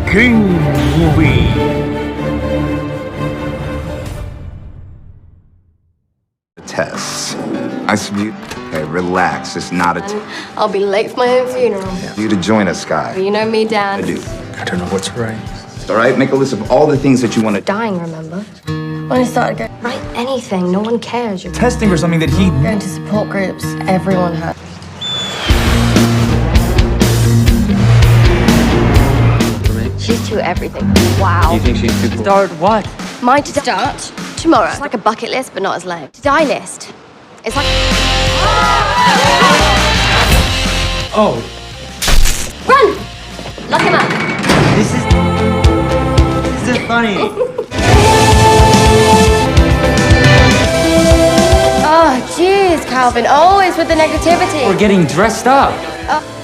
King Movie. Test. I submit. Okay, relax. It's not a I'll be late for my own funeral. you to join us, Sky. You know me, Dan. I do. I don't know what's right. All right, make a list of all the things that you want to. Dying, remember? When I started going, write anything, no one cares. You're Testing for something that he. going to support groups, everyone has. She's too everything. Wow. You think she's too cool? Start what? My to start tomorrow. It's like a bucket list, but not as lame. To die list. It's like Oh, run, lock him up. this is funny. Oh, jeez, Calvin, always with the negativity. We're getting dressed up.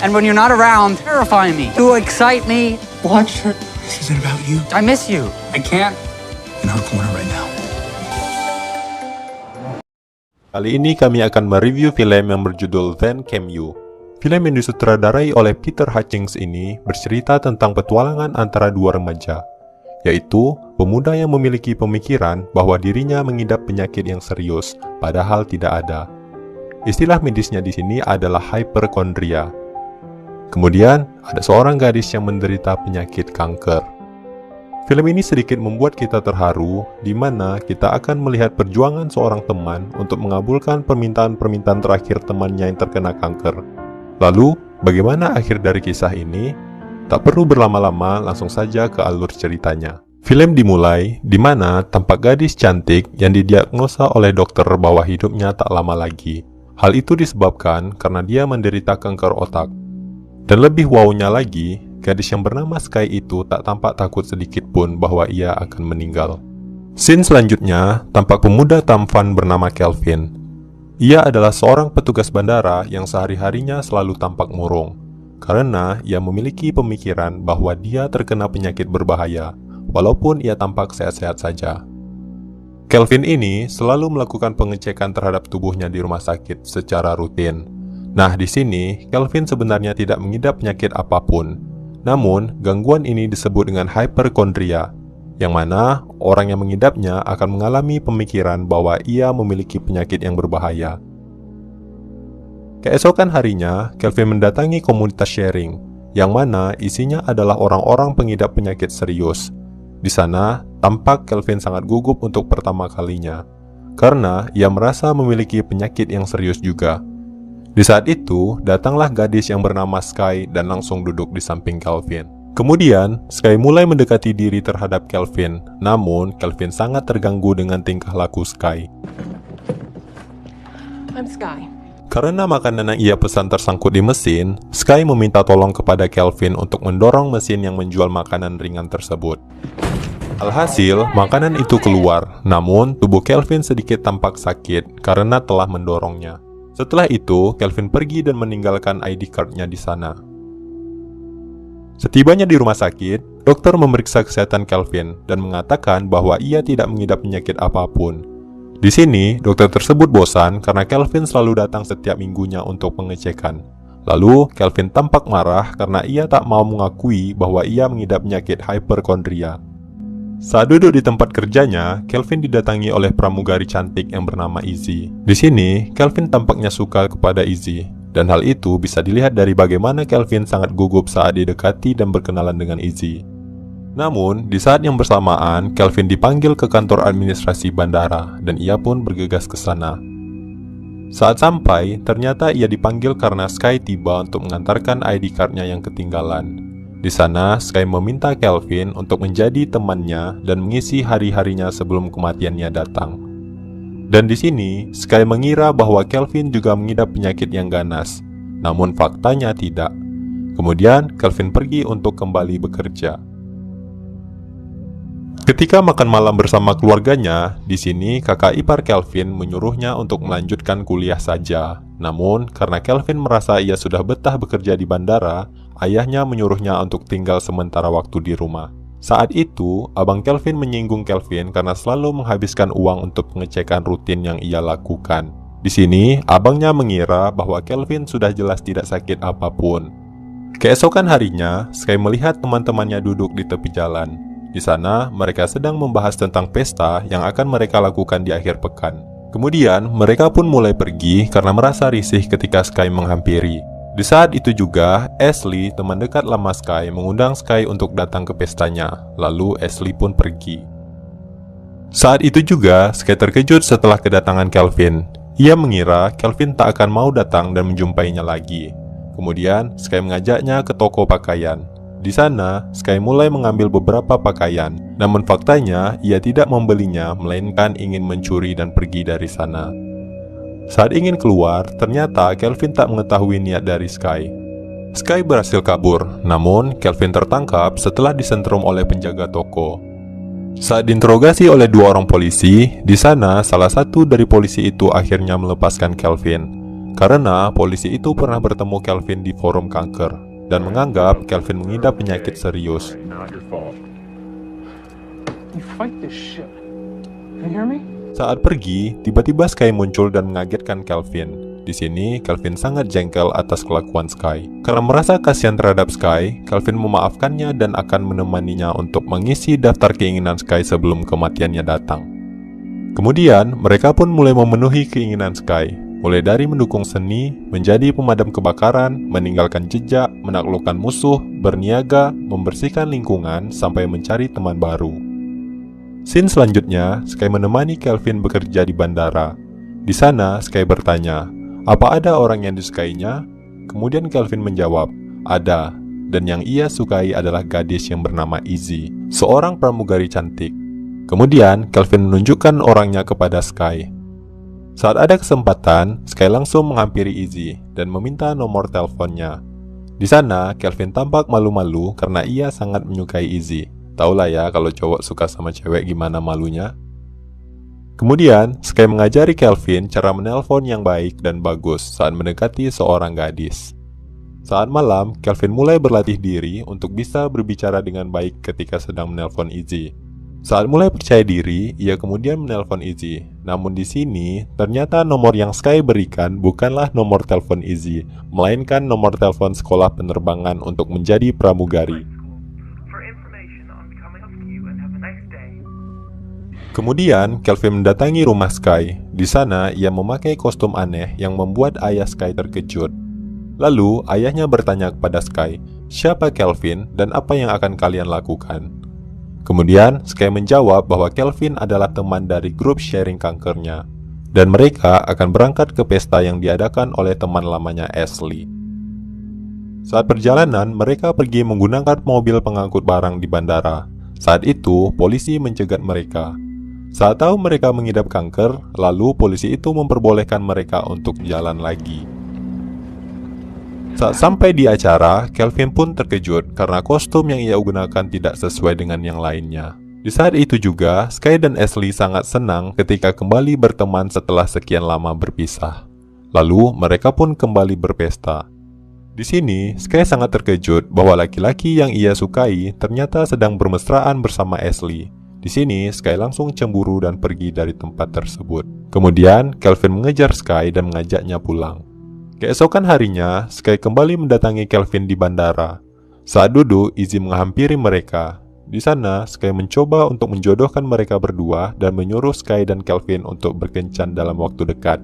And when you're not around, terrify me. You excite me. Watch her. This isn't about you. I miss you. I can't. In her corner right now. Kali ini kami akan mereview film yang berjudul Then Came You. Film yang disutradarai oleh Peter Hutchings ini bercerita tentang petualangan antara dua remaja, yaitu pemuda yang memiliki pemikiran bahwa dirinya mengidap penyakit yang serius, padahal tidak ada. Istilah medisnya di sini adalah hyperkondria. Kemudian, ada seorang gadis yang menderita penyakit kanker. Film ini sedikit membuat kita terharu, di mana kita akan melihat perjuangan seorang teman untuk mengabulkan permintaan-permintaan terakhir temannya yang terkena kanker. Lalu, bagaimana akhir dari kisah ini? Tak perlu berlama-lama, langsung saja ke alur ceritanya. Film dimulai di mana tampak gadis cantik yang didiagnosa oleh dokter bahwa hidupnya tak lama lagi. Hal itu disebabkan karena dia menderita kanker otak. Dan lebih wownya lagi, gadis yang bernama Sky itu tak tampak takut sedikit pun bahwa ia akan meninggal. Scene selanjutnya tampak pemuda tampan bernama Kelvin. Ia adalah seorang petugas bandara yang sehari-harinya selalu tampak murung, karena ia memiliki pemikiran bahwa dia terkena penyakit berbahaya, walaupun ia tampak sehat-sehat saja. Kelvin ini selalu melakukan pengecekan terhadap tubuhnya di rumah sakit secara rutin. Nah, di sini, Kelvin sebenarnya tidak mengidap penyakit apapun. Namun, gangguan ini disebut dengan hyperkondria, yang mana orang yang mengidapnya akan mengalami pemikiran bahwa ia memiliki penyakit yang berbahaya. Keesokan harinya, Kelvin mendatangi komunitas sharing, yang mana isinya adalah orang-orang pengidap penyakit serius. Di sana, tampak Kelvin sangat gugup untuk pertama kalinya, karena ia merasa memiliki penyakit yang serius juga. Di saat itu, datanglah gadis yang bernama Sky dan langsung duduk di samping Kelvin. Kemudian, Sky mulai mendekati diri terhadap Kelvin, namun Kelvin sangat terganggu dengan tingkah laku Sky. I'm Sky. Karena makanan yang ia pesan tersangkut di mesin, Sky meminta tolong kepada Kelvin untuk mendorong mesin yang menjual makanan ringan tersebut. Alhasil, makanan itu keluar, namun tubuh Kelvin sedikit tampak sakit karena telah mendorongnya. Setelah itu, Kelvin pergi dan meninggalkan ID card-nya di sana. Setibanya di rumah sakit, dokter memeriksa kesehatan Kelvin dan mengatakan bahwa ia tidak mengidap penyakit apapun. Di sini, dokter tersebut bosan karena Kelvin selalu datang setiap minggunya untuk pengecekan. Lalu, Kelvin tampak marah karena ia tak mau mengakui bahwa ia mengidap penyakit hyperkondria. Saat duduk di tempat kerjanya, Kelvin didatangi oleh pramugari cantik yang bernama Izzy. Di sini, Kelvin tampaknya suka kepada Izzy, dan hal itu bisa dilihat dari bagaimana Kelvin sangat gugup saat didekati dan berkenalan dengan Izzy. Namun, di saat yang bersamaan, Kelvin dipanggil ke kantor administrasi bandara, dan ia pun bergegas ke sana. Saat sampai, ternyata ia dipanggil karena Sky tiba untuk mengantarkan ID card-nya yang ketinggalan. Di sana, Sky meminta Kelvin untuk menjadi temannya dan mengisi hari-harinya sebelum kematiannya datang. Dan di sini, Sky mengira bahwa Kelvin juga mengidap penyakit yang ganas, namun faktanya tidak. Kemudian, Kelvin pergi untuk kembali bekerja. Ketika makan malam bersama keluarganya, di sini kakak ipar Kelvin menyuruhnya untuk melanjutkan kuliah saja. Namun, karena Kelvin merasa ia sudah betah bekerja di bandara, ayahnya menyuruhnya untuk tinggal sementara waktu di rumah. Saat itu, abang Kelvin menyinggung Kelvin karena selalu menghabiskan uang untuk pengecekan rutin yang ia lakukan. Di sini, abangnya mengira bahwa Kelvin sudah jelas tidak sakit apapun. Keesokan harinya, Sky melihat teman-temannya duduk di tepi jalan. Di sana, mereka sedang membahas tentang pesta yang akan mereka lakukan di akhir pekan. Kemudian, mereka pun mulai pergi karena merasa risih ketika Sky menghampiri. Di saat itu juga, Ashley, teman dekat lama Sky, mengundang Sky untuk datang ke pestanya. Lalu, Ashley pun pergi. Saat itu juga, Sky terkejut setelah kedatangan Kelvin. Ia mengira Kelvin tak akan mau datang dan menjumpainya lagi. Kemudian, Sky mengajaknya ke toko pakaian. Di sana, Sky mulai mengambil beberapa pakaian, namun faktanya ia tidak membelinya, melainkan ingin mencuri dan pergi dari sana. Saat ingin keluar, ternyata Kelvin tak mengetahui niat dari Sky. Sky berhasil kabur, namun Kelvin tertangkap setelah disentrum oleh penjaga toko. Saat diinterogasi oleh 2 orang polisi, di sana salah satu dari polisi itu akhirnya melepaskan Kelvin, karena polisi itu pernah bertemu Kelvin di forum kanker dan menganggap Kelvin mengidap penyakit serius. Saat pergi, tiba-tiba Sky muncul dan mengagetkan Kelvin. Di sini, Kelvin sangat jengkel atas kelakuan Sky. Karena merasa kasihan terhadap Sky, Kelvin memaafkannya dan akan menemaninya untuk mengisi daftar keinginan Sky sebelum kematiannya datang. Kemudian, mereka pun mulai memenuhi keinginan Sky, mulai dari mendukung seni, menjadi pemadam kebakaran, meninggalkan jejak, menaklukkan musuh, berniaga, membersihkan lingkungan, sampai mencari teman baru. Scene selanjutnya, Sky menemani Kelvin bekerja di bandara. Di sana, Sky bertanya, apa ada orang yang disukainya? Kemudian Kelvin menjawab, ada, dan yang ia sukai adalah gadis yang bernama Izzy, seorang pramugari cantik. Kemudian, Kelvin menunjukkan orangnya kepada Sky. Saat ada kesempatan, Sky langsung menghampiri Izzy dan meminta nomor teleponnya. Di sana, Kelvin tampak malu-malu karena ia sangat menyukai Izzy. Taulah ya kalau cowok suka sama cewek gimana malunya. Kemudian, Sky mengajari Kelvin cara menelpon yang baik dan bagus saat mendekati seorang gadis. Saat malam, Kelvin mulai berlatih diri untuk bisa berbicara dengan baik ketika sedang menelpon Izzy. Saat mulai percaya diri, ia kemudian menelpon Izzy. Namun di sini, ternyata nomor yang Sky berikan bukanlah nomor telepon Izzy, melainkan nomor telepon sekolah penerbangan untuk menjadi pramugari. Kemudian, Kelvin mendatangi rumah Sky. Di sana, ia memakai kostum aneh yang membuat ayah Sky terkejut. Lalu, ayahnya bertanya kepada Sky, siapa Kelvin dan apa yang akan kalian lakukan? Kemudian, Sky menjawab bahwa Kelvin adalah teman dari grup sharing kankernya, dan mereka akan berangkat ke pesta yang diadakan oleh teman lamanya Ashley. Saat perjalanan, mereka pergi menggunakan mobil pengangkut barang di bandara. Saat itu, polisi mencegat mereka. Saat tahu mereka mengidap kanker, lalu polisi itu memperbolehkan mereka untuk jalan lagi. Saat sampai di acara, Kelvin pun terkejut karena kostum yang ia gunakan tidak sesuai dengan yang lainnya. Di saat itu juga, Sky dan Ashley sangat senang ketika kembali berteman setelah sekian lama berpisah. Lalu, mereka pun kembali berpesta. Di sini, Sky sangat terkejut bahwa laki-laki yang ia sukai ternyata sedang bermesraan bersama Ashley. Di sini, Sky langsung cemburu dan pergi dari tempat tersebut. Kemudian, Kelvin mengejar Sky dan mengajaknya pulang. Keesokan harinya, Sky kembali mendatangi Kelvin di bandara. Saat duduk, Izzy menghampiri mereka. Di sana, Sky mencoba untuk menjodohkan mereka berdua dan menyuruh Sky dan Kelvin untuk berkencan dalam waktu dekat.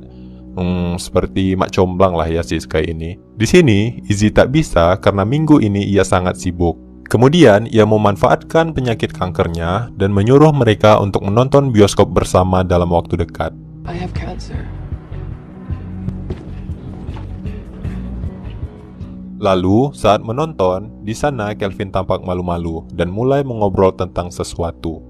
Seperti mak comblang lah ya si Sky ini. Di sini, Izzy tak bisa karena minggu ini ia sangat sibuk. Kemudian, ia memanfaatkan penyakit kankernya dan menyuruh mereka untuk menonton bioskop bersama dalam waktu dekat. I have cancer. Lalu, saat menonton, di sana Kelvin tampak malu-malu dan mulai mengobrol tentang sesuatu.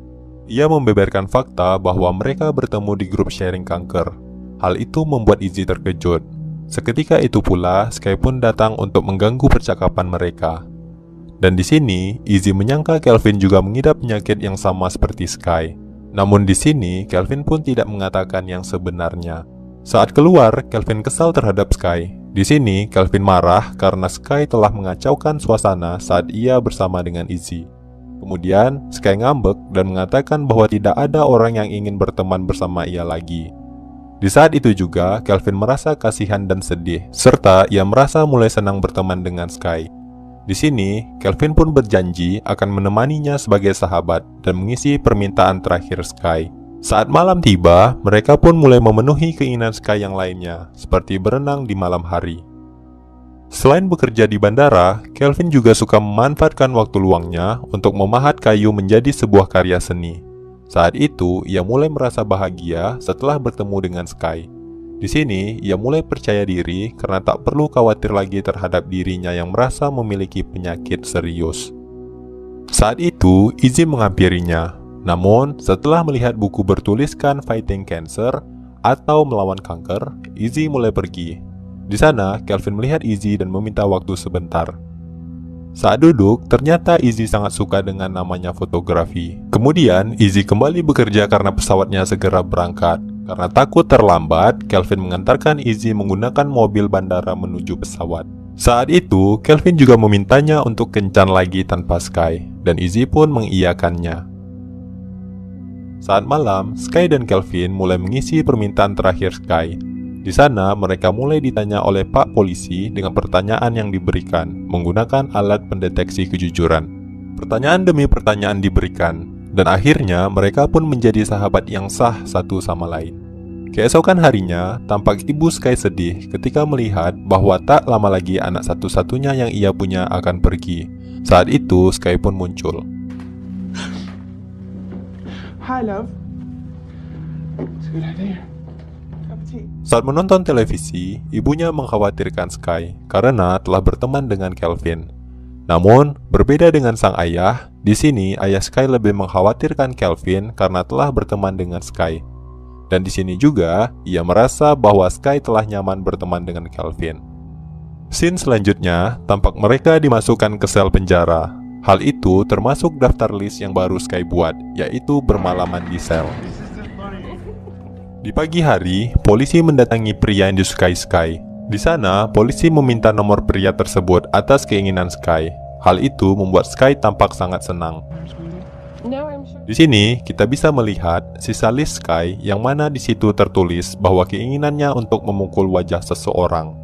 Ia membeberkan fakta bahwa mereka bertemu di grup sharing kanker. Hal itu membuat Izzy terkejut. Seketika itu pula, Sky pun datang untuk mengganggu percakapan mereka. Dan di sini, Izzy menyangka Kelvin juga mengidap penyakit yang sama seperti Sky. Namun di sini, Kelvin pun tidak mengatakan yang sebenarnya. Saat keluar, Kelvin kesal terhadap Sky. Di sini, Kelvin marah karena Sky telah mengacaukan suasana saat ia bersama dengan Izzy. Kemudian, Sky ngambek dan mengatakan bahwa tidak ada orang yang ingin berteman bersama ia lagi. Di saat itu juga, Kelvin merasa kasihan dan sedih, serta ia merasa mulai senang berteman dengan Sky. Di sini, Kelvin pun berjanji akan menemaninya sebagai sahabat dan mengisi permintaan terakhir Sky. Saat malam tiba, mereka pun mulai memenuhi keinginan Sky yang lainnya, seperti berenang di malam hari. Selain bekerja di bandara, Kelvin juga suka memanfaatkan waktu luangnya untuk memahat kayu menjadi sebuah karya seni. Saat itu, ia mulai merasa bahagia setelah bertemu dengan Sky. Di sini, ia mulai percaya diri karena tak perlu khawatir lagi terhadap dirinya yang merasa memiliki penyakit serius. Saat itu, Izzy menghampirinya. Namun, setelah melihat buku bertuliskan Fighting Cancer atau Melawan Kanker, Izzy mulai pergi. Di sana, Kelvin melihat Izzy dan meminta waktu sebentar. Saat duduk, ternyata Izzy sangat suka dengan namanya fotografi. Kemudian, Izzy kembali bekerja karena pesawatnya segera berangkat. Karena takut terlambat, Kelvin mengantarkan Izzy menggunakan mobil bandara menuju pesawat. Saat itu, Kelvin juga memintanya untuk kencan lagi tanpa Sky, dan Izzy pun mengiyakannya. Saat malam, Sky dan Kelvin mulai mengisi permintaan terakhir Sky. Di sana, mereka mulai ditanya oleh Pak Polisi dengan pertanyaan yang diberikan, menggunakan alat pendeteksi kejujuran. Pertanyaan demi pertanyaan diberikan, dan akhirnya mereka pun menjadi sahabat yang sah satu sama lain. Keesokan harinya, tampak ibu Sky sedih ketika melihat bahwa tak lama lagi anak satu-satunya yang ia punya akan pergi. Saat itu, Sky pun muncul. Hi, love. It's a good idea. Cup of tea. Saat menonton televisi, ibunya mengkhawatirkan Sky karena telah berteman dengan Kelvin. Namun, berbeda dengan sang ayah, di sini ayah Sky lebih mengkhawatirkan Kelvin karena telah berteman dengan Sky. Dan di sini juga, ia merasa bahwa Sky telah nyaman berteman dengan Kelvin. Scene selanjutnya, tampak mereka dimasukkan ke sel penjara. Hal itu termasuk daftar list yang baru Sky buat, yaitu bermalaman di sel. Di pagi hari, polisi mendatangi pria yang disukai Sky. Di sana, polisi meminta nomor pria tersebut atas keinginan Sky. Hal itu membuat Sky tampak sangat senang. Di sini, kita bisa melihat sisa list Sky yang mana di situ tertulis bahwa keinginannya untuk memukul wajah seseorang.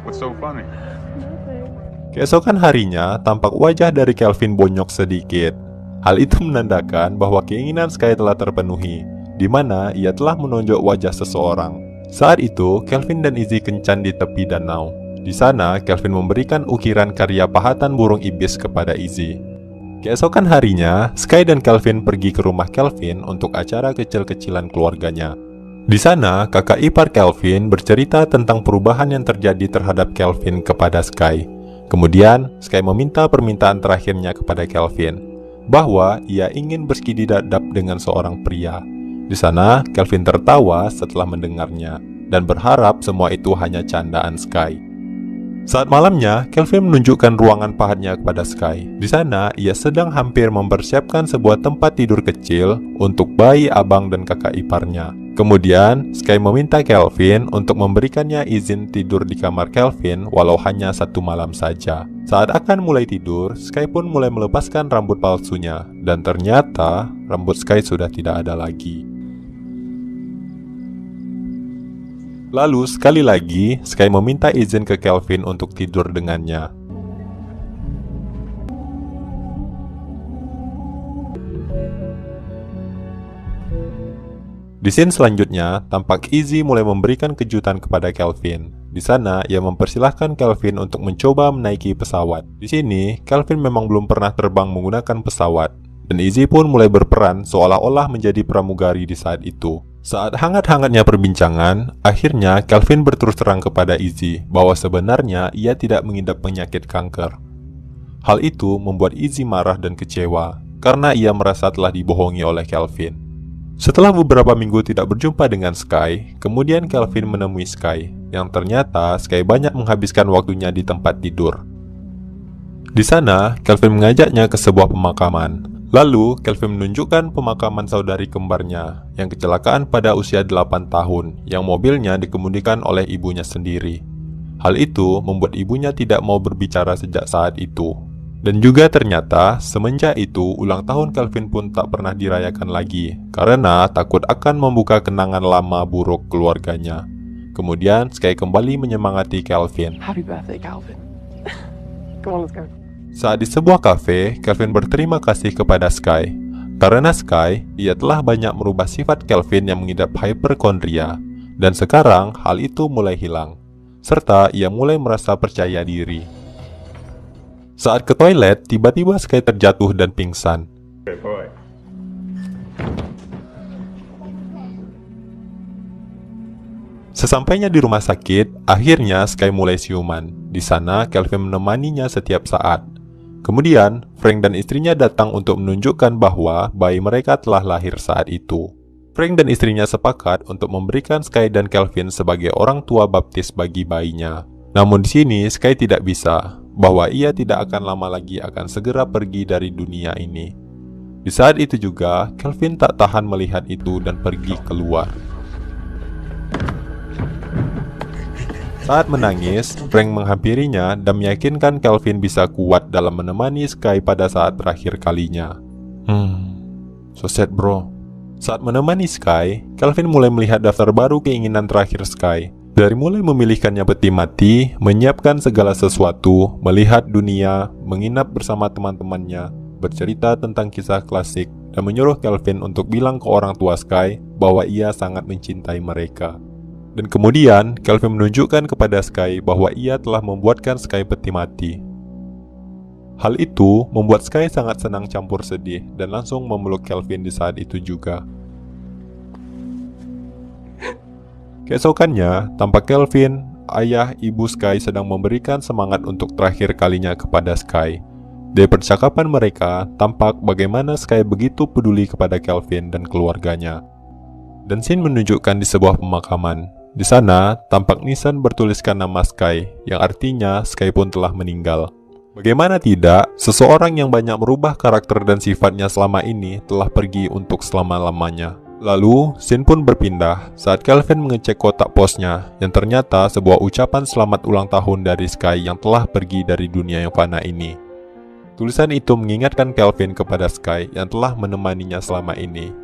What's so funny? Keesokan harinya, tampak wajah dari Kelvin bonyok sedikit. Hal itu menandakan bahwa keinginan Sky telah terpenuhi, di mana ia telah menonjok wajah seseorang. Saat itu, Kelvin dan Izzy kencan di tepi danau. Di sana, Kelvin memberikan ukiran karya pahatan burung ibis kepada Izzy. Keesokan harinya, Sky dan Kelvin pergi ke rumah Kelvin untuk acara kecil-kecilan keluarganya. Di sana, kakak ipar Kelvin bercerita tentang perubahan yang terjadi terhadap Kelvin kepada Sky. Kemudian, Sky meminta permintaan terakhirnya kepada Kelvin, bahwa ia ingin berskididadap dengan seorang pria. Di sana, Kelvin tertawa setelah mendengarnya, dan berharap semua itu hanya candaan Sky. Saat malamnya, Kelvin menunjukkan ruangan pahatnya kepada Sky. Di sana, ia sedang hampir mempersiapkan sebuah tempat tidur kecil untuk bayi abang dan kakak iparnya. Kemudian, Sky meminta Kelvin untuk memberikannya izin tidur di kamar Kelvin walau hanya 1 malam saja. Saat akan mulai tidur, Sky pun mulai melepaskan rambut palsunya, dan ternyata rambut Sky sudah tidak ada lagi. Lalu sekali lagi, Sky meminta izin ke Kelvin untuk tidur dengannya. Di scene selanjutnya, tampak Izzy mulai memberikan kejutan kepada Kelvin. Di sana, ia mempersilahkan Kelvin untuk mencoba menaiki pesawat. Di sini, Kelvin memang belum pernah terbang menggunakan pesawat, dan Izzy pun mulai berperan seolah-olah menjadi pramugari di saat itu. Saat hangat-hangatnya perbincangan, akhirnya Kelvin berterus terang kepada Izzy bahwa sebenarnya ia tidak mengidap penyakit kanker. Hal itu membuat Izzy marah dan kecewa, karena ia merasa telah dibohongi oleh Kelvin. Setelah beberapa minggu tidak berjumpa dengan Sky, kemudian Kelvin menemui Sky, yang ternyata Sky banyak menghabiskan waktunya di tempat tidur. Di sana, Kelvin mengajaknya ke sebuah pemakaman. Lalu, Kelvin menunjukkan pemakaman saudari kembarnya yang kecelakaan pada usia 8 tahun, yang mobilnya dikemudikan oleh ibunya sendiri. Hal itu membuat ibunya tidak mau berbicara sejak saat itu. Dan juga ternyata, semenjak itu, ulang tahun Kelvin pun tak pernah dirayakan lagi, karena takut akan membuka kenangan lama buruk keluarganya. Kemudian, Sky kembali menyemangati Kelvin. Happy birthday, Calvin. Come on, let's go. Saat di sebuah kafe, Kelvin berterima kasih kepada Sky. Karena Sky, ia telah banyak merubah sifat Kelvin yang mengidap hyperkondria. Dan sekarang, hal itu mulai hilang. Serta ia mulai merasa percaya diri. Saat ke toilet, tiba-tiba Sky terjatuh dan pingsan. Sesampainya di rumah sakit, akhirnya Sky mulai siuman. Di sana, Kelvin menemaninya setiap saat. Kemudian, Frank dan istrinya datang untuk menunjukkan bahwa bayi mereka telah lahir saat itu. Frank dan istrinya sepakat untuk memberikan Sky dan Kelvin sebagai orang tua baptis bagi bayinya. Namun di sini, Sky tidak bisa, bahwa ia tidak akan lama lagi akan segera pergi dari dunia ini. Di saat itu juga, Kelvin tak tahan melihat itu dan pergi keluar. Saat menangis, Frank menghampirinya dan meyakinkan Kelvin bisa kuat dalam menemani Sky pada saat terakhir kalinya. So sad bro. Saat menemani Sky, Kelvin mulai melihat daftar baru keinginan terakhir Sky. Dari mulai memilihkannya peti mati, menyiapkan segala sesuatu, melihat dunia, menginap bersama teman-temannya, bercerita tentang kisah klasik, dan menyuruh Kelvin untuk bilang ke orang tua Sky bahwa ia sangat mencintai mereka. Dan kemudian, Kelvin menunjukkan kepada Sky bahwa ia telah membuatkan Sky peti mati. Hal itu membuat Sky sangat senang campur sedih dan langsung memeluk Kelvin di saat itu juga. Keesokannya, tampak Kelvin, ayah ibu Sky sedang memberikan semangat untuk terakhir kalinya kepada Sky. Dari percakapan mereka, tampak bagaimana Sky begitu peduli kepada Kelvin dan keluarganya. Dan scene menunjukkan di sebuah pemakaman. Di sana, tampak nisan bertuliskan nama Sky, yang artinya Sky pun telah meninggal. Bagaimana tidak, seseorang yang banyak merubah karakter dan sifatnya selama ini telah pergi untuk selama-lamanya. Lalu, scene pun berpindah saat Kelvin mengecek kotak posnya, yang ternyata sebuah ucapan selamat ulang tahun dari Sky yang telah pergi dari dunia yang fana ini. Tulisan itu mengingatkan Kelvin kepada Sky yang telah menemaninya selama ini.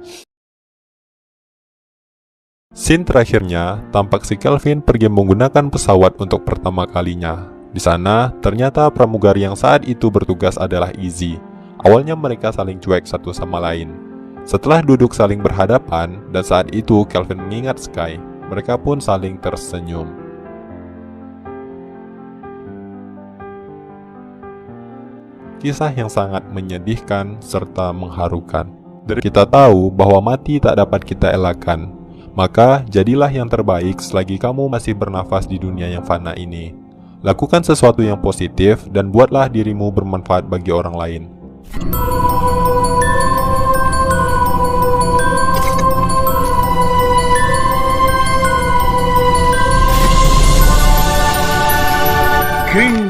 Scene terakhirnya, tampak si Kelvin pergi menggunakan pesawat untuk pertama kalinya. Di sana, ternyata pramugari yang saat itu bertugas adalah Izzy. Awalnya mereka saling cuek satu sama lain. Setelah duduk saling berhadapan, dan saat itu Kelvin mengingat Sky, mereka pun saling tersenyum. Kisah yang sangat menyedihkan serta mengharukan. Dari kita tahu bahwa mati tak dapat kita elakkan. Maka, jadilah yang terbaik selagi kamu masih bernafas di dunia yang fana ini. Lakukan sesuatu yang positif dan buatlah dirimu bermanfaat bagi orang lain. King